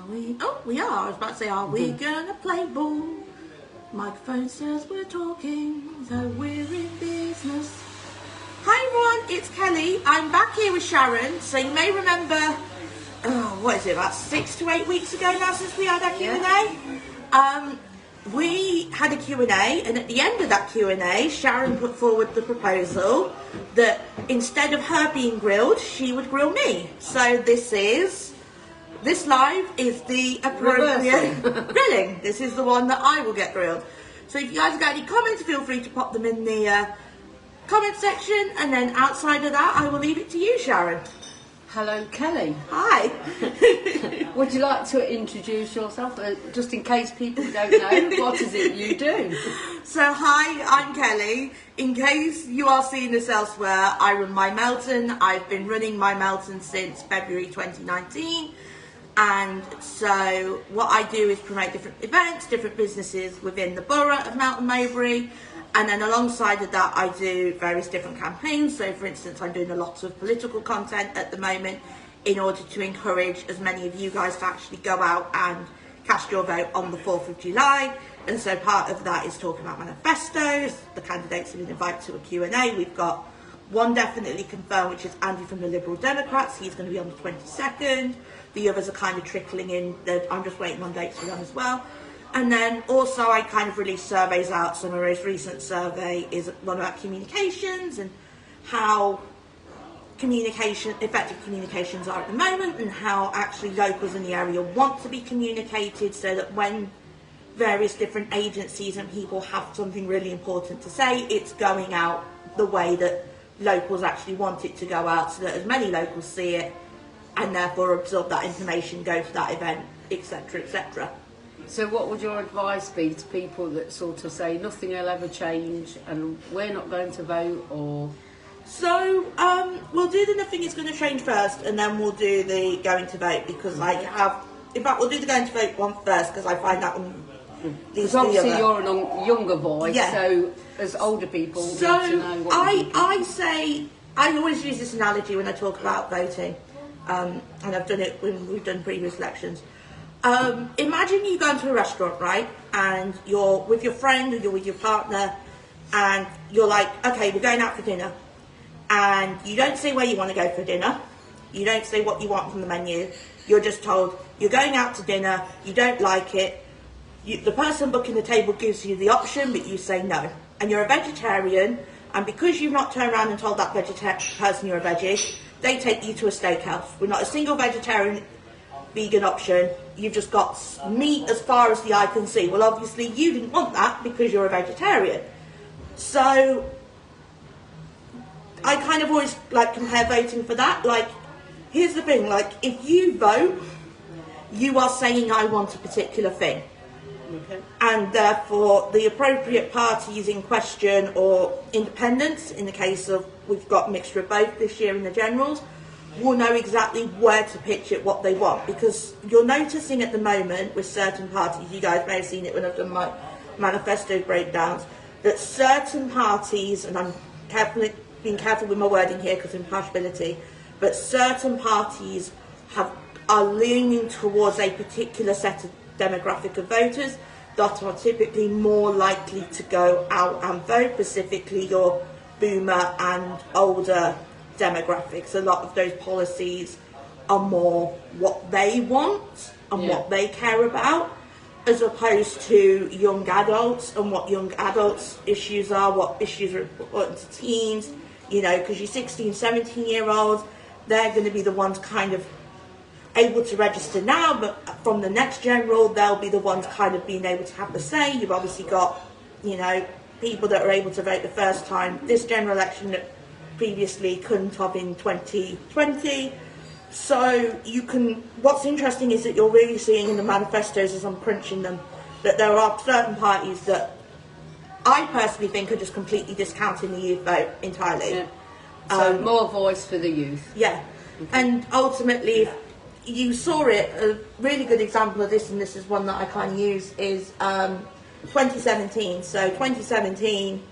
we are. I was about to say, are we gonna play ball? Microphone says we're talking, so we're in business. Hi everyone, it's Kelly. I'm back here with Sharon. So you may remember, what is it, about 6 to 8 weeks ago now since we had our Q&A? We had a Q&A, and at the end of that Q&A, Sharon put forward the proposal that instead of her being grilled, she would grill me. So this live is the appropriate grilling. This is the one that I will get grilled. So if you guys have got any comments, feel free to pop them in the comment section, and then outside of that, I will leave it to you, Sharon. Hello, Kelly. Hi. Would you like to introduce yourself, just in case people don't know? What is it you do? So, hi, I'm Kelly. In case you are seeing this elsewhere, I run My Melton. I've been running My Melton since February 2019. And so what I do is promote different events, different businesses within the borough of Melton Mowbray. And then alongside of that, I do various different campaigns. So for instance, I'm doing a lot of political content at the moment in order to encourage as many of you guys to actually go out and cast your vote on the 4th of July. And so part of that is talking about manifestos. The candidates have been invited to a Q&A. We've got one definitely confirmed, which is Andy from the Liberal Democrats. He's going to be on the 22nd. The others are kind of trickling in. I'm just waiting on dates for them as well. And then also I kind of release surveys out. So my most recent survey is one about communications and how effective communications are at the moment, and how actually locals in the area want to be communicated, so that when various different agencies and people have something really important to say, it's going out the way that locals actually want it to go out, so that as many locals see it and therefore absorb that information, go to that event, etc., etc. So what would your advice be to people that sort of say nothing will ever change and we're not going to vote? Or so we'll do the nothing is going to change first, and then we'll do the going to vote, because I have, in fact we'll do the going to vote one first, because I find that one, because obviously you're a younger voice, so as older people need to know what I always use this analogy when I talk about voting, and I've done it when we've done previous elections. Imagine you go into a restaurant, right, and you're with your friend or you're with your partner, and you're like, okay, we're going out for dinner, and you don't say where you want to go for dinner, you don't say what you want from the menu, you're just told you're going out to dinner, you don't like it, the person booking the table gives you the option, but you say no, and you're a vegetarian, and because you've not turned around and told that person you're a veggie, they take you to a steakhouse with not a single vegetarian vegan option. You've just got meat as far as the eye can see. Well, obviously you didn't want that because you're a vegetarian. So I kind of always like compare voting for that. Like, here's the thing, like if you vote, you are saying I want a particular thing. Okay. And therefore the appropriate parties in question, or independents in the case of, we've got mixture of both this year in the generals, will know exactly where to pitch it, what they want. Because you're noticing at the moment with certain parties, you guys may have seen it when I've done my manifesto breakdowns, that certain parties, and I'm being careful with my wording here because of impartiality, but certain parties are leaning towards a particular set of demographic of voters that are typically more likely to go out and vote, specifically your boomer and older demographics. A lot of those policies are more what they want and what they care about, as opposed to young adults and what young adults' issues are, what issues are important to teens, you know, because your 16, 17-year-olds, they're going to be the ones kind of able to register now, but from the next general, they'll be the ones kind of being able to have the say. You've obviously got, you know, people that are able to vote the first time this general election that previously couldn't have in 2020. So you can, what's interesting is that you're really seeing in the manifestos as I'm crunching them, that there are certain parties that I personally think are just completely discounting the youth vote entirely. Yeah. So more voice for the youth. Yeah. Okay. And ultimately, you saw it, a really good example of this, and this is one that I kind of use, is 2017. So 2017,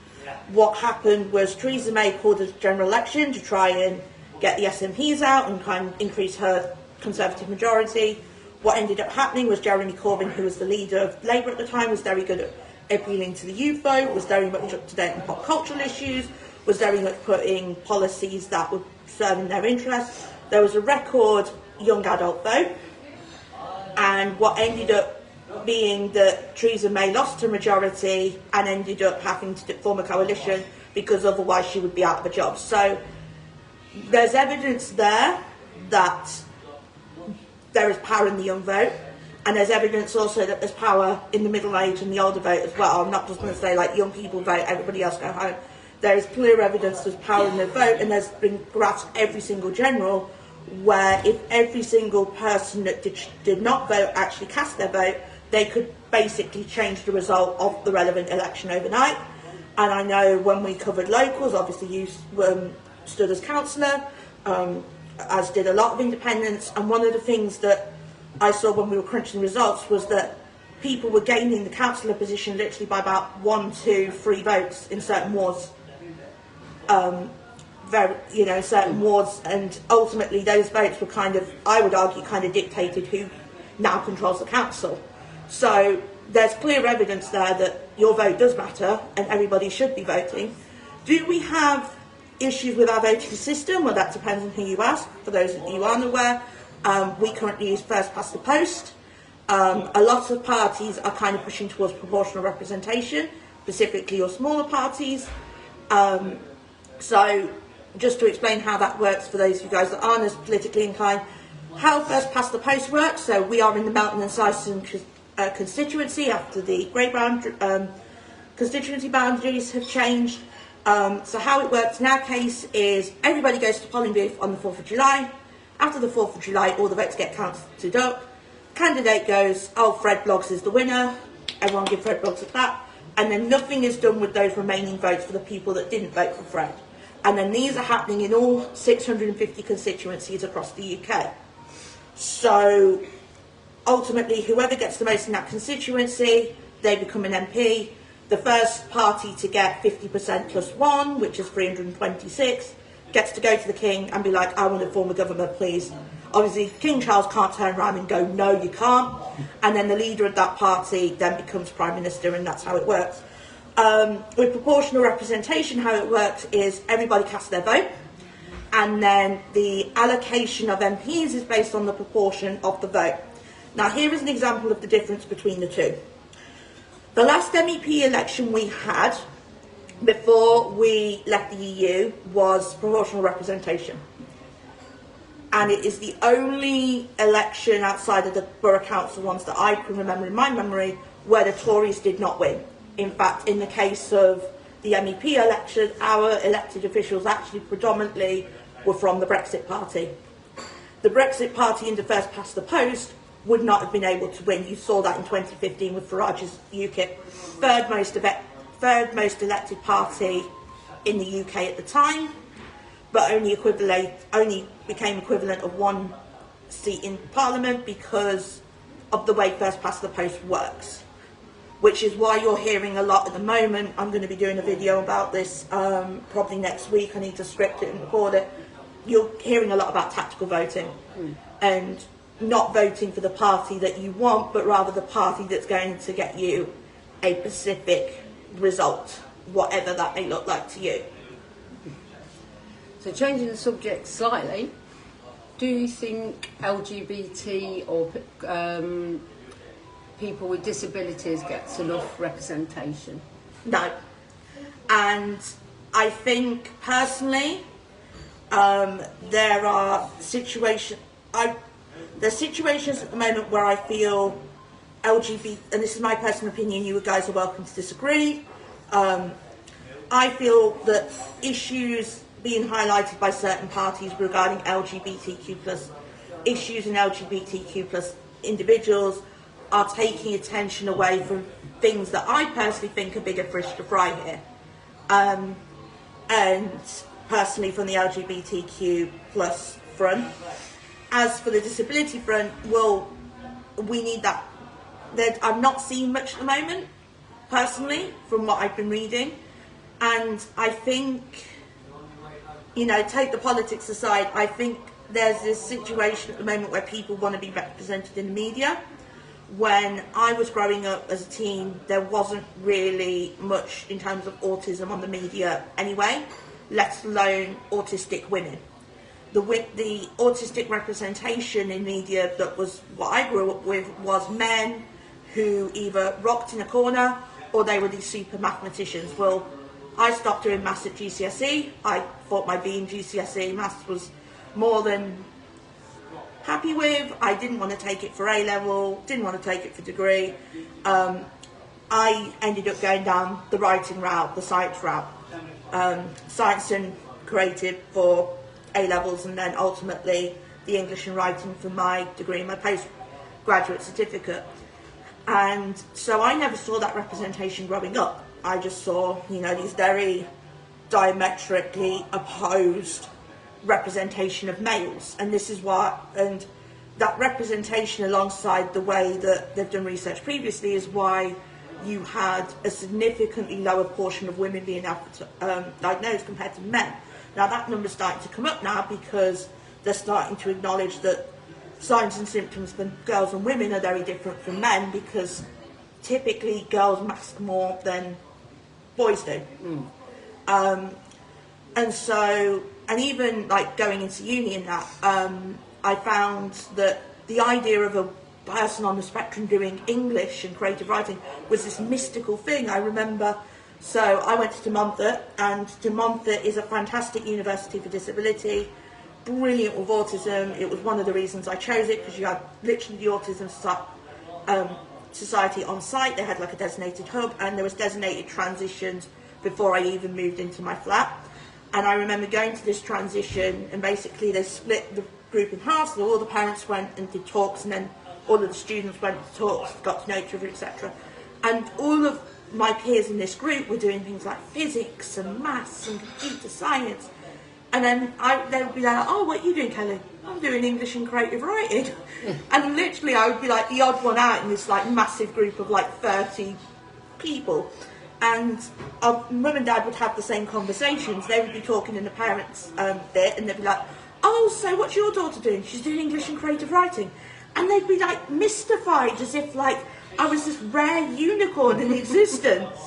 what happened was Theresa May called a general election to try and get the SNPs out and kind of increase her Conservative majority. what ended up happening was Jeremy Corbyn, who was the leader of Labour at the time, was very good at appealing to the youth vote, was very much up to date on pop cultural issues, was very much putting policies that were serving their interests. There was a record young adult vote, and what ended up being that Theresa May lost her majority and ended up having to form a coalition because otherwise she would be out of a job. So there's evidence there that there is power in the young vote, and there's evidence also that there's power in the middle age and the older vote as well. I'm not just going to say like young people vote, everybody else go home. There is clear evidence there's power in the vote, and there's been graphs every single general where if every single person that did not vote actually cast their vote, they could basically change the result of the relevant election overnight. And I know when we covered locals, obviously you stood as councillor, as did a lot of independents, and one of the things that I saw when we were crunching the results was that people were gaining the councillor position literally by about 1, 2, 3 votes in certain wards. Certain wards, and ultimately those votes were kind of, I would argue, kind of dictated who now controls the council. So there's clear evidence there that your vote does matter and everybody should be voting. Do we have issues with our voting system? Well, that depends on who you ask. For those of you who aren't aware, we currently use first past the post. A lot of parties are kind of pushing towards proportional representation, specifically your smaller parties. So just to explain how that works for those of you guys that aren't as politically inclined, how first past the post works. So we are in the Melton and Syson constituency after the Greybound constituency boundaries have changed. So how it works in our case is everybody goes to polling booth on the 4th of July. After the 4th of July, all the votes get counted up. Candidate goes, oh, Fred Bloggs is the winner. Everyone give Fred Bloggs a clap. And then nothing is done with those remaining votes for the people that didn't vote for Fred. And then these are happening in all 650 constituencies across the UK. So ultimately, whoever gets the most in that constituency, they become an MP. The first party to get 50% plus 1, which is 326, gets to go to the King and be like, I want to form a government, please. Obviously, King Charles can't turn around and go, no, you can't. And then the leader of that party then becomes Prime Minister, and that's how it works. With proportional representation, how it works is everybody casts their vote, and then the allocation of MPs is based on the proportion of the vote. Now, here is an example of the difference between the two. The last MEP election we had before we left the EU was proportional representation. And it is the only election outside of the borough council ones that I can remember in my memory where the Tories did not win. In fact, in the case of the MEP election, our elected officials actually predominantly were from the Brexit Party. The Brexit Party in the first past the post would not have been able to win. You saw that in 2015 with Farage's UKIP, third most elected party in the UK at the time, but only became equivalent of 1 seat in Parliament because of the way first past the post works, which is why you're hearing a lot at the moment. I'm going to be doing a video about this probably next week. I need to script it and record it. You're hearing a lot about tactical voting and not voting for the party that you want, but rather the party that's going to get you a specific result, whatever that may look like to you. So changing the subject slightly, do you think LGBT or people with disabilities gets enough representation? No. And I think personally, there are situations at the moment where I feel LGBT, and this is my personal opinion, you guys are welcome to disagree. I feel that issues being highlighted by certain parties regarding LGBTQ plus issues and LGBTQ plus individuals are taking attention away from things that I personally think are bigger fish to fry here. And personally from the LGBTQ plus front. As for the disability front, well, we need that. I've not seen much at the moment, personally, from what I've been reading. And I think, take the politics aside, I think there's this situation at the moment where people want to be represented in the media. When I was growing up as a teen, there wasn't really much in terms of autism on the media anyway, let alone autistic women. The autistic representation in media that was what I grew up with was men who either rocked in a corner or they were these super mathematicians. Well, I stopped doing maths at GCSE. I thought my B in GCSE maths was more than happy with. I didn't want to take it for A-level, didn't want to take it for degree. I ended up going down the writing route, the science route. Science and creative for A-levels, and then ultimately the English and writing for my degree and my postgraduate certificate. And so I never saw that representation growing up. I just saw, you know, these very diametrically opposed representation of males, and this is what, and that representation alongside the way that they've done research previously is why you had a significantly lower portion of women being diagnosed compared to men. Now that number's starting to come up now because they're starting to acknowledge that signs and symptoms for girls and women are very different from men, because typically girls mask more than boys do. And so, and even like going into uni and that, I found that the idea of a person on the spectrum doing English and creative writing was this mystical thing. I remember, so I went to De Montfort, and De Montfort is a fantastic university for disability, brilliant with autism. It was one of the reasons I chose it, because you had literally the Autism Society on site. They had like a designated hub, and there was designated transitions before I even moved into my flat. And I remember going to this transition, and basically they split the group in half, so all the parents went and did talks, and then all of the students went to talks, got to know each other, etc. And all of my peers in this group were doing things like physics and maths and computer science. And then they would be like, oh, what are you doing, Kelly? I'm doing English and creative writing. And literally I would be like the odd one out in this like massive group of like 30 people. And mum and dad would have the same conversations. They would be talking in the parents' bit, and they'd be like, oh, so what's your daughter doing? She's doing English and creative writing. And they'd be like mystified, as if like I was this rare unicorn in existence.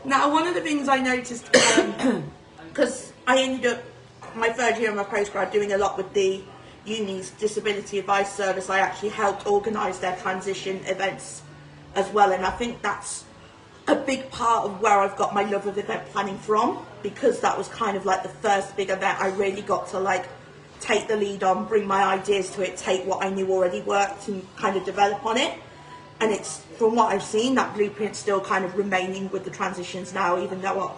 Now, one of the things I noticed, because I ended up my third year of my postgrad doing a lot with the uni's disability advice service, I actually helped organise their transition events as well, and I think that's a big part of where I've got my love of event planning from, because that was kind of like the first big event I really got to like take the lead on, bring my ideas to it, take what I knew already worked and kind of develop on it. And it's, from what I've seen, that blueprint's still kind of remaining with the transitions now, even though what,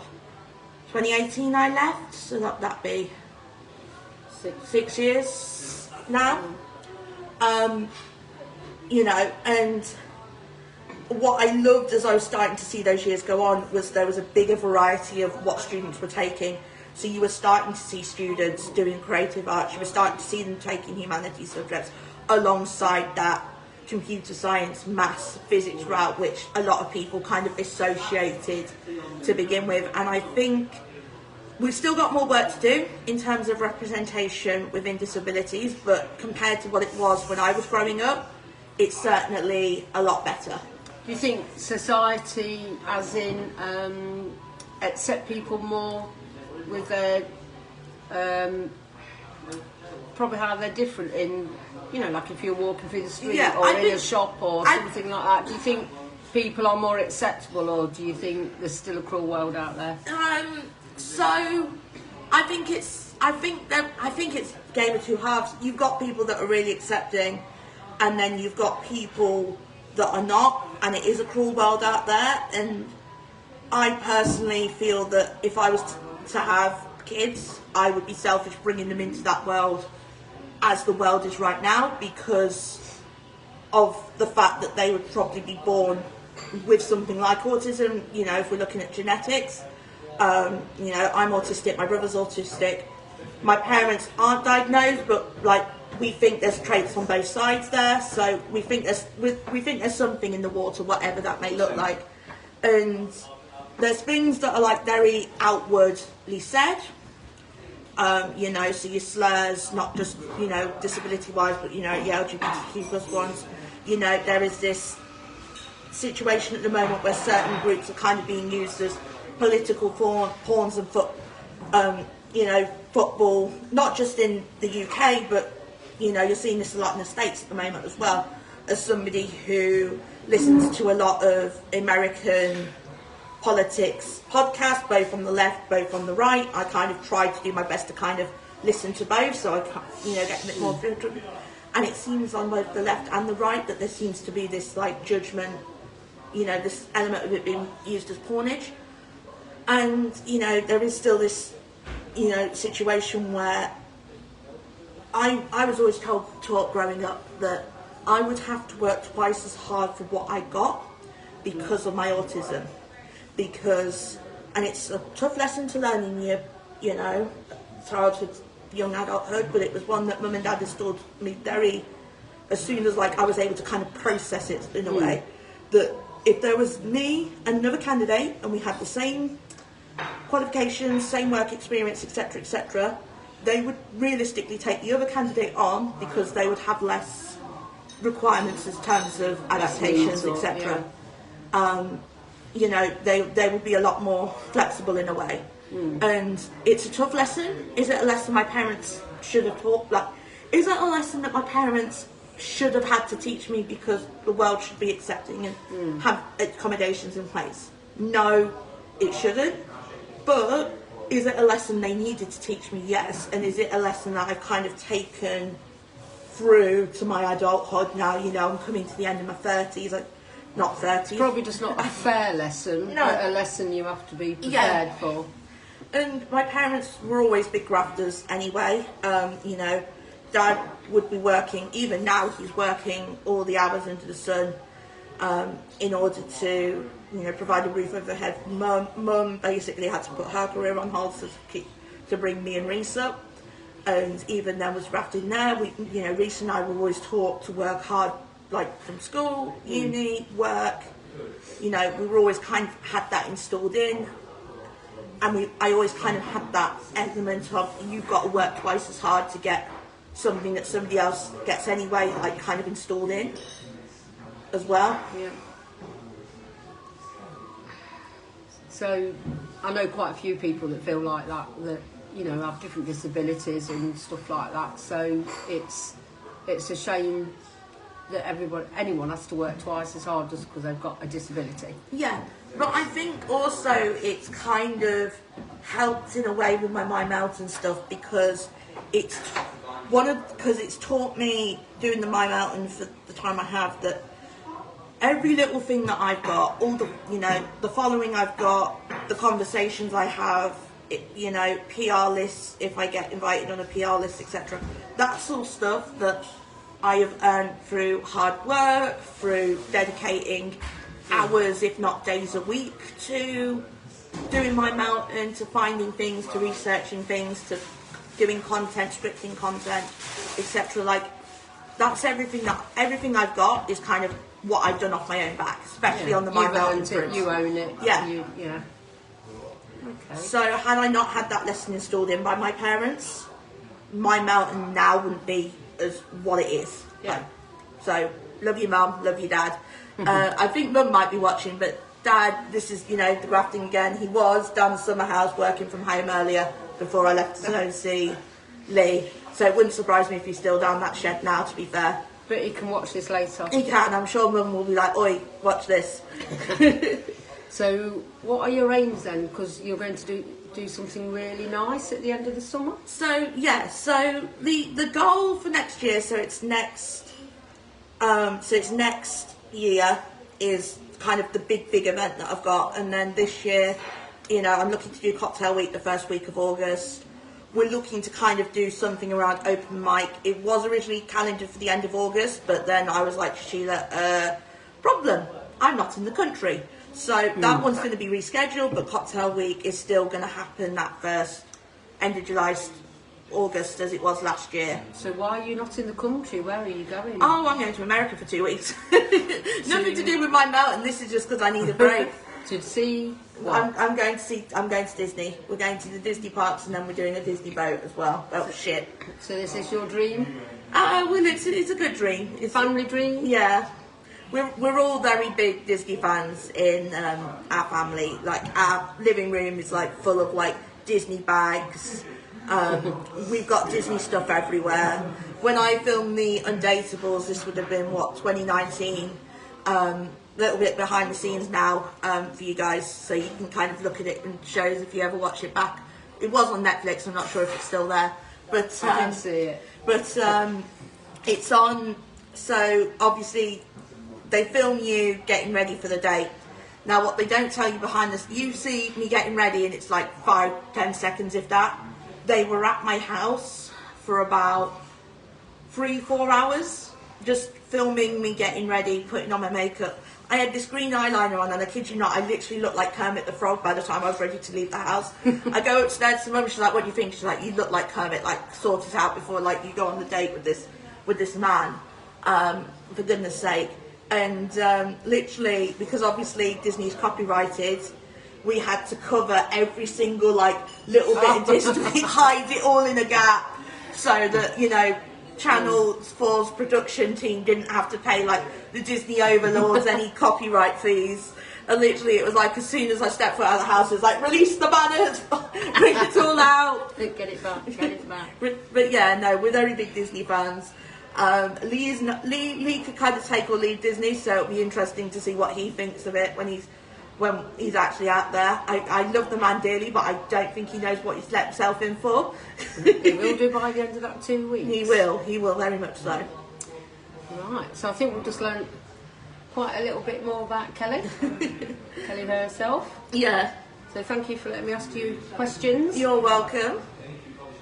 2018 I left, so that'd be 6 years now. You know, and what I loved as I was starting to see those years go on was there was a bigger variety of what students were taking. So you were starting to see students doing creative arts, you were starting to see them taking humanities subjects alongside that computer science, maths, physics route, which a lot of people kind of associated to begin with. And I think we've still got more work to do in terms of representation within disabilities, but compared to what it was when I was growing up, it's certainly a lot better. Do you think society, as in, accept people more with their, probably how they're different in, you know, like if you're walking through the street or in a shop or something like that? Do you think people are more acceptable, or do you think there's still a cruel world out there? So I think it's game of two halves. You've got people that are really accepting, and then you've got people that are not, and it is a cruel world out there. And I personally feel that if I was to have kids, I would be selfish bringing them into that world as the world is right now, because of the fact that they would probably be born with something like autism. You know, if we're looking at genetics, you know, I'm autistic, my brother's autistic, my parents aren't diagnosed, but like we think there's traits on both sides there, so we think there's something in the water, whatever that may look like. And there's things that are like very outwardly said, You know, so your slurs, not just, you know, disability-wise, but, you know, your LGBTQ plus ones. You know, there is this situation at the moment where certain groups are kind of being used as political pawns and you know, football, not just in the UK, but, you know, you're seeing this a lot in the States at the moment as well, as somebody who listens to a lot of American politics podcasts, both on the left, both on the right. I kind of try to do my best to kind of listen to both, so I can, you know, get a bit more filtered. And it seems on both the left and the right that there seems to be this, like, judgment, you know, this element of it being used as pawnage. And, you know, there is still this, you know, situation where I was always taught growing up that I would have to work twice as hard for what I got because of my autism. Because, and it's a tough lesson to learn in your, you know, childhood, young adulthood, but it was one that mum and dad installed me as soon as, like, I was able to kind of process it in a way, that if there was me and another candidate and we had the same qualifications, same work experience, etc., they would realistically take the other candidate on because they would have less requirements in terms of adaptations, etc. You know, they would be a lot more flexible in a way. And it's a tough lesson. Is it a lesson my parents should have taught? Like, is it a lesson that my parents should have had to teach me because the world should be accepting and have accommodations in place? No, it shouldn't. But is it a lesson they needed to teach me? Yes. And is it a lesson that I've kind of taken through to my adulthood now? You know, I'm coming to the end of my 30s. Like, not 30s. Probably just not a fair lesson, but a lesson you have to be prepared for. And my parents were always big grafters anyway. You know, Dad would be working, even now he's working all the hours under the sun in order to, you know, provide a roof over their head. Mum basically had to put her career on hold to bring me and Reese up. And even then was grafting there. You know, Reese and I were always taught to work hard, like from school, uni, work. You know, we were always kind of had that installed in. And I always kind of had that element of, you've got to work twice as hard to get something that somebody else gets anyway, like kind of installed in as well. Yeah. So I know quite a few people that feel like that, you know, have different disabilities and stuff like that. So it's a shame that anyone has to work twice as hard just because they've got a disability. Yeah, but I think also it's kind of helped in a way with my mime out and stuff, because it's taught me doing the mime out and for the time I have, that every little thing that I've got, all the, you know, the following I've got, the conversations I have, you know, PR lists, if I get invited on a PR list, etc. That's all stuff that I have earned through hard work, through dedicating hours, if not days a week, to doing my mountain, to finding things, to researching things, to doing content, scripting content, etc. Like, that's everything I've got is kind of what I've done off my own back, especially on the My Mountain groups. You own it. Yeah. Yeah. Okay. So had I not had that lesson installed in by my parents, my mountain now wouldn't be as what it is. Yeah. So love you, Mum, love you, Dad. I think Mum might be watching, but Dad, this is, you know, the grafting again. He was down the summer house working from home earlier before I left to go see Lee. So it wouldn't surprise me if he's still down that shed now, to be fair. But he can watch this later. He can. I'm sure Mum will be like, oi, watch this. So what are your aims then? Because you're going to do something really nice at the end of the summer? So, yeah. So the goal for next year, so it's next year is kind of the big event that I've got. And then this year, you know, I'm looking to do Cocktail Week the first week of August. We're looking to kind of do something around open mic. It was originally calendared for the end of August, but then I was like, Sheila, problem, I'm not in the country. So that one's going to be rescheduled, but Cocktail Week is still going to happen that first end of July, August, as it was last year. So why are you not in the country? Where are you going? Oh, I'm going to America for 2 weeks. Nothing to do with my mountain. This is just because I need a break. To see what? I'm going to Disney. We're going to the Disney parks, and then we're doing a Disney boat as well. Oh shit! So this is your dream? Well, it's a good dream. It's Family dream? Yeah. We're all very big Disney fans in our family. Like our living room is like full of like Disney bags. We've got Disney stuff everywhere. When I filmed the Undateables, this would have been 2019. Little bit behind the scenes now for you guys, so you can kind of look at it and shows if you ever watch it back. It was on Netflix. I'm not sure if it's still there, but I can see it. But it's on. So obviously they film you getting ready for the date. Now what they don't tell you behind this, you see me getting ready and it's like 5-10 seconds if that. They were at my house for about 3-4 hours just filming me getting ready, putting on my makeup. I had this green eyeliner on, and I kid you not, I literally looked like Kermit the Frog by the time I was ready to leave the house. I go upstairs to Mum, she's like, what do you think? She's like, you look like Kermit, like sort it out before like you go on the date with this man, for goodness sake. And literally, because obviously Disney's copyrighted, we had to cover every single like little bit of Disney, hide it all in a gap, so that, you know, Channel 4's production team didn't have to pay like the Disney overlords any copyright fees. And literally it was like as soon as I stepped foot out of the house, it was like, release the banners, bring it all out. Get it back. But yeah, no, we're very big Disney fans. Lee could kind of take or leave Disney, so it'll be interesting to see what he thinks of it when he's actually out there. I love the man dearly, but I don't think he knows what he's let himself in for. He will do by the end of that 2 weeks. He will very much so. Right, so I think we've just learned quite a little bit more about Kelly. Kelly herself. Yeah. So thank you for letting me ask you questions. You're welcome.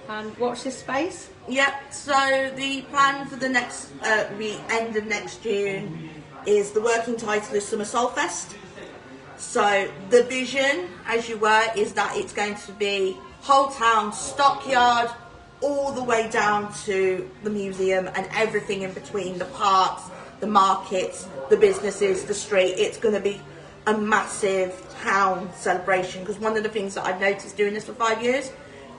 And watch this space. Yep, so the plan for the next, the end of next June is, the working title is Summer Soul Fest. So the vision, as you were, is that it's going to be whole town, stockyard, all the way down to the museum and everything in between, the parks, the markets, the businesses, the street. It's going to be a massive town celebration, because one of the things that I've noticed doing this for 5 years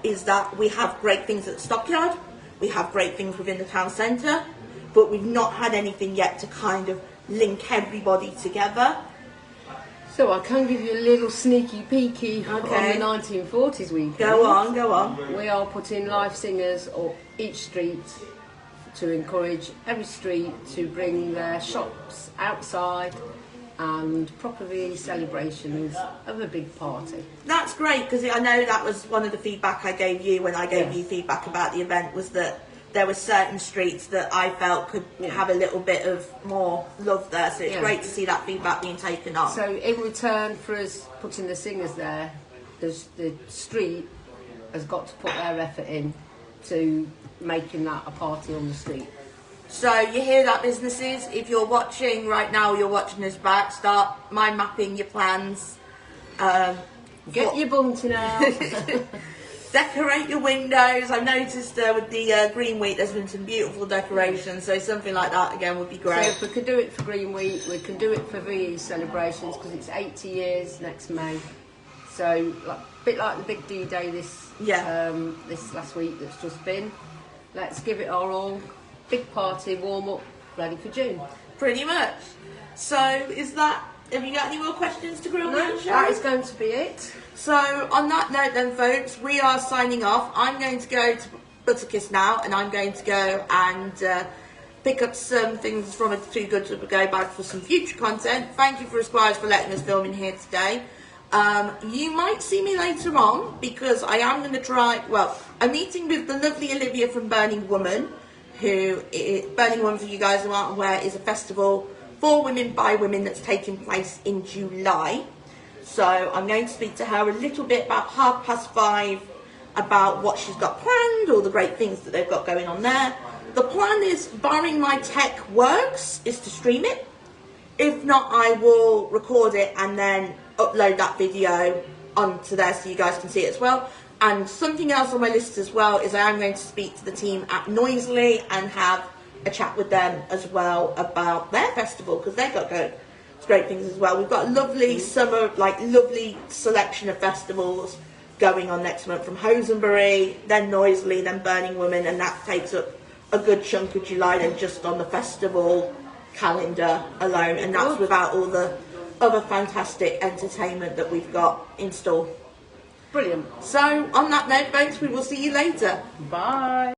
is that we have great things at the stockyard, we have great things within the town centre, but we've not had anything yet to kind of link everybody together. So I can give you a little sneaky peeky on the 1940s weekend. Go on. We are putting live singers on each street to encourage every street to bring their shops outside and properly celebrations of a big party. That's great, because I know that was one of the feedback I gave you when I gave you feedback about the event, was that there were certain streets that I felt could have a little bit of more love there, so it's great to see that feedback being taken on. So in return for us putting the singers there, the street has got to put their effort in to making that a party on the street. So you hear that, businesses? If you're watching right now, you're watching this back, start mind mapping your plans. Get your bunting out. Decorate your windows. I've noticed with the Green Week there's been some beautiful decorations, so something like that again would be great. So if we could do it for Green Week, we can do it for VE celebrations, because it's 80 years next May. So a bit like the big D-Day this last week that's just been. Let's give it our all. Big party, warm up, ready for June. Pretty much. So have you got any more questions to grill me? No, that is going to be it. So on that note then, folks, we are signing off. I'm going to go to Butterkiss now, and I'm going to go and pick up some things from it Too Good to Go Bag for some future content. Thank you for Esquires for letting us film in here today. You might see me later on, because I am going to try, I'm meeting with the lovely Olivia from Burning Woman, Burning Woman, for you guys who aren't aware, is a festival for women by women that's taking place in July. So I'm going to speak to her a little bit about 5:30 about what she's got planned, all the great things that they've got going on there. The plan is, barring my tech works, is to stream it. If not, I will record it and then upload that video onto there so you guys can see it as well. And something else on my list as well is I am going to speak to the team at Noisily and have a chat with them as well about their festival, because they've got great things as well. We've got a lovely summer, like lovely selection of festivals going on next month, from Hosenbury, then Noisley, then Burning Woman, and that takes up a good chunk of July then just on the festival calendar alone, and that's without all the other fantastic entertainment that we've got in store. Brilliant. So on that note, folks, we will see you later. Bye.